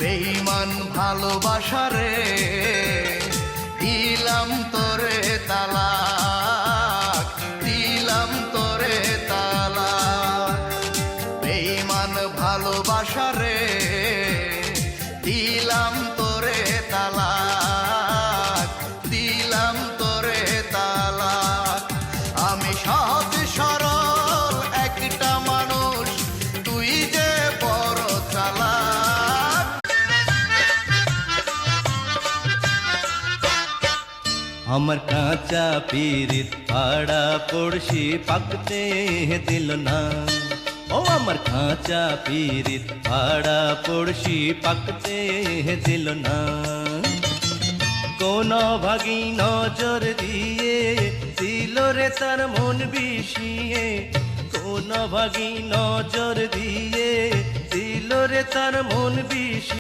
বেঈমান ভালোবাসা রে দিলাম তোরে তালাক, দিলাম তোরে তালাক। বেঈমান ভালোবাসা রে দিলাম তোরে তালাক, দিলাম তোরে তালাক। আমি সহজ সরল একটা মানুষ, তুই যে বড় চালাক। আমার কাঁচা পীরিত পাড়া পড়শি পাকতে দিল না। ও আমার কাঁচা পীরিত পাড়া পড়শি পাকতে দিল না। কোন ভাগী নজর দিয়ে দিল রে তার মন বিষিয়ে, কোন ভাগী নজর দিয়ে দিল রে তার মন বিষিয়ে।